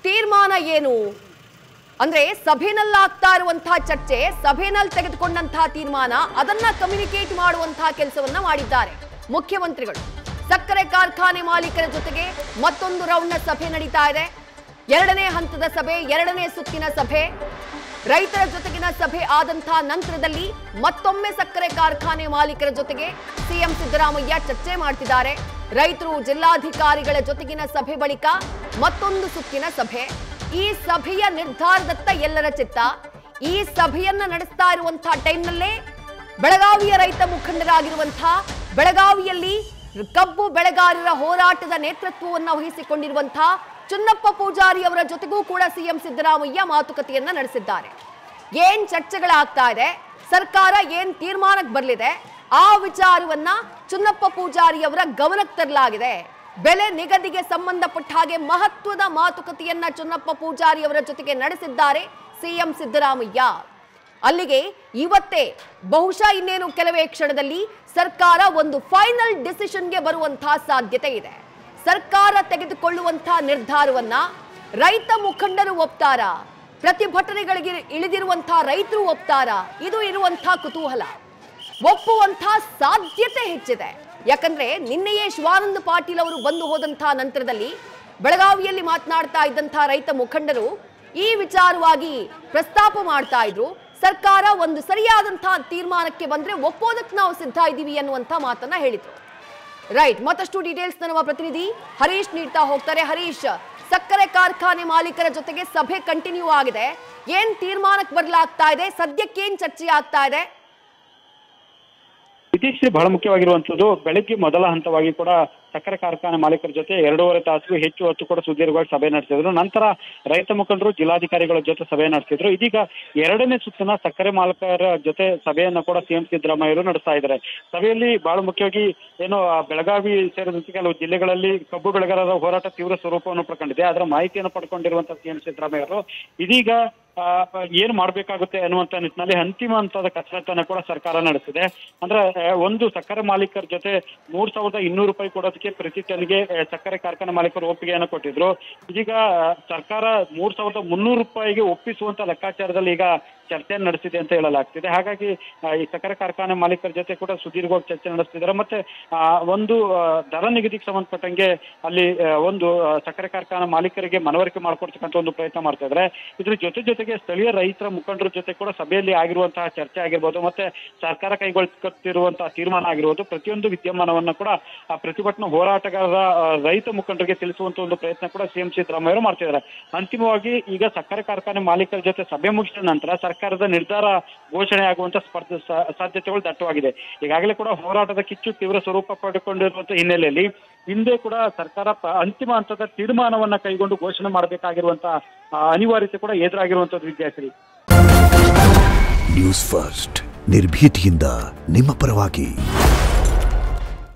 ತೀರ್ಮಾನ ಏನು ಅಂದ್ರೆ ಸಭೆನಲ್ಲಾಗ್ತಾ ಇರುವಂತಹ ಚರ್ಚೆ, ಸಭೆನಲ್ಲಿ ತೆಗೆದುಕೊಂಡಂತಹ ತೀರ್ಮಾನ, ಅದನ್ನ ಕಮ್ಯುನಿಕೇಟ್ ಮಾಡುವಂತಹ ಕೆಲಸವನ್ನ ಮಾಡಿದ್ದಾರೆ ಮುಖ್ಯಮಂತ್ರಿಗಳು. ಸಕ್ಕರೆ ಕಾರ್ಖಾನೆ ಮಾಲೀಕರ ಜೊತೆಗೆ ಮತ್ತೊಂದು ರೌಂಡ್ನ ಸಭೆ ನಡೀತಾ ಇದೆ. ಎರಡನೇ ಹಂತದ ಸಭೆ, ಎರಡನೇ ಸುತ್ತಿನ ಸಭೆ. ರೈತರ ಜೊತೆಗಿನ ಸಭೆ ಆದಂತಹ ನಂತರದಲ್ಲಿ ಮತ್ತೊಮ್ಮೆ ಸಕ್ಕರೆ ಕಾರ್ಖಾನೆ ಮಾಲೀಕರ ಜೊತೆಗೆ ಸಿಎಂ ಸಿದ್ದರಾಮಯ್ಯ ಚರ್ಚೆ ಮಾಡ್ತಿದ್ದಾರೆ. ರೈತರು ಜಿಲ್ಲಾಧಿಕಾರಿಗಳ ಜೊತೆಗಿನ ಸಭೆ ಬಳಿಕ ಮತ್ತೊಂದು ಸುತ್ತಿನ ಸಭೆ. ಈ ಸಭೆಯ ನಿರ್ಧಾರದತ್ತ ಎಲ್ಲರ ಚಿತ್ತ. ಈ ಸಭೆಯನ್ನ ನಡೆಸ್ತಾ ಇರುವಂತಹ ಟೈಮ್ನಲ್ಲೇ ಬೆಳಗಾವಿಯ ರೈತ ಮುಖಂಡರಾಗಿರುವಂತಹ, ಬೆಳಗಾವಿಯಲ್ಲಿ ಕಬ್ಬು ಬೆಳೆಗಾರರ ಹೋರಾಟದ ನೇತೃತ್ವವನ್ನು ವಹಿಸಿಕೊಂಡಿರುವಂತಹ ಚುನ್ನಪ್ಪ ಪೂಜಾರಿ ಅವರ ಜೊತೆಗೂ ಕೂಡ ಸಿಎಂ ಸಿದ್ದರಾಮಯ್ಯ ಮಾತುಕತೆಯನ್ನ ನಡೆಸಿದ್ದಾರೆ. ಏನ್ ಚರ್ಚೆಗಳಾಗ್ತಾ ಇದೆ, ಸರ್ಕಾರ ಏನ್ ತೀರ್ಮಾನಕ್ಕೆ ಬರಲಿದೆ, ಆ ವಿಚಾರವನ್ನ ಚುನ್ನಪ್ಪ ಪೂಜಾರಿ ಅವರ ಗಮನಕ್ಕೆ ತರಲಾಗಿದೆ. ಬೆಲೆ ನಿಗದಿಗೆ ಸಂಬಂಧಪಟ್ಟ ಹಾಗೆ ಮಹತ್ವದ ಮಾತುಕತೆಯನ್ನ ಚುನ್ನಪ್ಪ ಪೂಜಾರಿ ಅವರ ಜೊತೆಗೆ ನಡೆಸಿದ್ದಾರೆ ಸಿಎಂ ಸಿದ್ದರಾಮಯ್ಯ. ಅಲ್ಲಿಗೆ ಇವತ್ತೇ ಬಹುಶಃ ಇನ್ನೇನು ಕೆಲವೇ ಕ್ಷಣದಲ್ಲಿ ಸರ್ಕಾರ ಒಂದು ಫೈನಲ್ ಡಿಸಿಷನ್ಗೆ ಬರುವಂತಹ ಸಾಧ್ಯತೆ ಇದೆ. ಸರ್ಕಾರ ತೆಗೆದುಕೊಳ್ಳುವಂತಹ ನಿರ್ಧಾರವನ್ನ ರೈತ ಮುಖಂಡರು ಒಪ್ತಾರ, ಪ್ರತಿಭಟನೆಗಳಿಗೆ ಇಳಿದಿರುವಂತಹ ರೈತರು ಒಪ್ತಾರ, ಇದು ಇರುವಂತಹ ಕುತೂಹಲ. ಒಪ್ಪುವಂತಹ ಸಾಧ್ಯತೆ ಹೆಚ್ಚಿದೆ. ಯಾಕಂದ್ರೆ ನಿನ್ನೆಯೇ ಶಿವಾನಂದ ಪಾಟೀಲ್ ಅವರು ಬಂದು ಹೋದಂತಹ ನಂತರದಲ್ಲಿ ಬೆಳಗಾವಿಯಲ್ಲಿ ಮಾತನಾಡ್ತಾ ಇದ್ದಂತಹ ರೈತ ಮುಖಂಡರು ಈ ವಿಚಾರವಾಗಿ ಪ್ರಸ್ತಾಪ ಮಾಡ್ತಾ ಇದ್ರು. ಸರ್ಕಾರ ಒಂದು ಸರಿಯಾದಂತಹ ತೀರ್ಮಾನಕ್ಕೆ ಬಂದ್ರೆ ಒಪ್ಪೋದಕ್ಕೆ ನಾವು ಸಿದ್ಧ ಇದ್ದೀವಿ ಅನ್ನುವಂಥ ಮಾತನ್ನ ಹೇಳಿದ್ರು. ರೈಟ್, ಮತ್ತಷ್ಟು ಡೀಟೇಲ್ಸ್ ನಮ್ಮ ಪ್ರತಿನಿಧಿ ಹರೀಶ್ ನೀಡ್ತಾ ಹೋಗ್ತಾರೆ. ಹರೀಶ್, ಸಕ್ಕರೆ ಕಾರ್ಖಾನೆ ಮಾಲೀಕರ ಜೊತೆಗೆ ಸಭೆ ಕಂಟಿನ್ಯೂ ಆಗಿದೆ. ಏನ್ ತೀರ್ಮಾನಕ್ಕೆ ಬರಲಾಗ್ತಾ ಇದೆ, ಸದ್ಯಕ್ಕೆ ಏನ್ ಚರ್ಚೆ ಆಗ್ತಾ ಇದೆ? ಇತ್ತೀಚೆಗೆ ಬಹಳ ಮುಖ್ಯವಾಗಿರುವಂತದ್ದು, ಬೆಳಗ್ಗೆ ಮೊದಲ ಹಂತವಾಗಿ ಕೂಡ ಸಕ್ಕರೆ ಕಾರ್ಖಾನೆ ಮಾಲೀಕರ ಜೊತೆ 2.5 ತಾಸಿಗೂ ಹೆಚ್ಚು ಹೊತ್ತು ಕೂಡ ಸುದೀರ್ಘವಾಗಿ ಸಭೆ ನಡೆಸಿದ್ರು. ನಂತರ ರೈತ ಮುಖಂಡರು ಜಿಲ್ಲಾಧಿಕಾರಿಗಳ ಜೊತೆ ಸಭೆ ನಡೆಸಿದ್ರು. ಇದೀಗ ಎರಡನೇ ಸುತ್ತಿನ ಸಕ್ಕರೆ ಮಾಲೀಕರ ಜೊತೆ ಸಭೆಯನ್ನ ಕೂಡ ಸಿಎಂ ಸಿದ್ದರಾಮಯ್ಯ ನಡೆಸ್ತಾ ಇದ್ದಾರೆ. ಸಭೆಯಲ್ಲಿ ಬಹಳ ಮುಖ್ಯವಾಗಿ ಏನು ಬೆಳಗಾವಿ ಸೇರಿದಂತೆ ಕೆಲವು ಜಿಲ್ಲೆಗಳಲ್ಲಿ ಕಬ್ಬು ಬೆಳೆಗಾರರ ಹೋರಾಟ ತೀವ್ರ ಸ್ವರೂಪವನ್ನು ಪಡ್ಕೊಂಡಿದೆ. ಅದರ ಮಾಹಿತಿಯನ್ನು ಪಡ್ಕೊಂಡಿರುವಂತಹ ಸಿಎಂ ಸಿದ್ದರಾಮಯ್ಯ ಇದೀಗ ಏನ್ ಮಾಡ್ಬೇಕಾಗುತ್ತೆ ಅನ್ನುವಂತ ನಿಟ್ಟಿನಲ್ಲಿ ಅಂತಿಮ ಹಂತದ ಕಸರತ್ತನ್ನ ಕೂಡ ಸರ್ಕಾರ ನಡೆಸಿದೆ. ಅಂದ್ರೆ ಒಂದು ಸಕ್ಕರೆ ಮಾಲೀಕರ ಜೊತೆ 3,200 ರೂಪಾಯಿ ಕೊಡೋದಕ್ಕೆ ಪ್ರತಿ ಟನ್ಗೆ ಸಕ್ಕರೆ ಕಾರ್ಖಾನೆ ಮಾಲೀಕರು ಒಪ್ಪಿಗೆಯನ್ನು ಕೊಟ್ಟಿದ್ರು. ಇದೀಗ ಸರ್ಕಾರ 3,300 ರೂಪಾಯಿಗೆ ಒಪ್ಪಿಸುವಂತ ಲೆಕ್ಕಾಚಾರದಲ್ಲಿ ಈಗ ಚರ್ಚೆಯನ್ನು ನಡೆಸಿದೆ ಅಂತ ಹೇಳಲಾಗ್ತಿದೆ. ಹಾಗಾಗಿ ಈ ಸಕ್ಕರೆ ಕಾರ್ಖಾನೆ ಮಾಲೀಕರ ಜೊತೆ ಕೂಡ ಸುದೀರ್ಘವಾಗಿ ಚರ್ಚೆ ನಡೆಸ್ತಿದ್ದಾರೆ. ಮತ್ತೆ ಒಂದು ದರ ನಿಗದಿಗೆ ಸಂಬಂಧಪಟ್ಟಂಗೆ ಅಲ್ಲಿ ಒಂದು ಸಕ್ಕರೆ ಕಾರ್ಖಾನೆ ಮಾಲೀಕರಿಗೆ ಮನವರಿಕೆ ಮಾಡ್ಕೊಡ್ತಕ್ಕಂಥ ಒಂದು ಪ್ರಯತ್ನ ಮಾಡ್ತಾ ಇದ್ದಾರೆ. ಇದ್ರ ಜೊತೆಗೆ ಸ್ಥಳೀಯ ರೈತರ ಮುಖಂಡರ ಜೊತೆ ಕೂಡ ಸಭೆಯಲ್ಲಿ ಆಗಿರುವಂತಹ ಚರ್ಚೆ ಆಗಿರ್ಬೋದು, ಮತ್ತೆ ಸರ್ಕಾರ ಕೈಗೊಳ್ಳುತ್ತಿರುವಂತಹ ತೀರ್ಮಾನ ಆಗಿರ್ಬೋದು, ಪ್ರತಿಯೊಂದು ವಿದ್ಯಮಾನವನ್ನ ಕೂಡ ಆ ಪ್ರತಿಭಟನಾ ಹೋರಾಟಗಾರರ ರೈತ ಮುಖಂಡರಿಗೆ ತಿಳಿಸುವಂತ ಒಂದು ಪ್ರಯತ್ನ ಕೂಡ ಸಿಎಂ ಸಿದ್ದರಾಮಯ್ಯ ಮಾಡ್ತಿದ್ದಾರೆ. ಅಂತಿಮವಾಗಿ ಈಗ ಸಕ್ಕರೆ ಕಾರ್ಖಾನೆ ಮಾಲೀಕರ ಜೊತೆ ಸಭೆ ಮುಗಿಸಿದ ನಂತರ ಸರ್ಕಾರದ ನಿರ್ಧಾರ ಘೋಷಣೆ ಆಗುವಂತ ಸಾಧ್ಯತೆಗಳು ದಟ್ಟವಾಗಿದೆ. ಈಗಾಗಲೇ ಕೂಡ ಹೋರಾಟದ ಕಿಚ್ಚು ತೀವ್ರ ಸ್ವರೂಪ ಪಡೆದುಕೊಂಡಿರುವಂತಹ ಹಿನ್ನೆಲೆಯಲ್ಲಿ ಹಿಂದೆ ಕೂಡ ಸರ್ಕಾರ ಅಂತಿಮ ಹಂತದ ತೀರ್ಮಾನವನ್ನ ಕೈಗೊಂಡು ಘೋಷಣೆ ಮಾಡಬೇಕಾಗಿರುವಂತಹ ಅನಿವಾರ್ಯತೆ ಕೂಡ ಎದುರಾಗಿರುವಂತದ್ದು. ವಿದ್ಯಾರ್ಥಿ ನ್ಯೂಸ್ ಫಸ್ಟ್, ನಿರ್ಭೀತಿಯಿಂದ ನಿಮ್ಮ ಪರವಾಗಿ.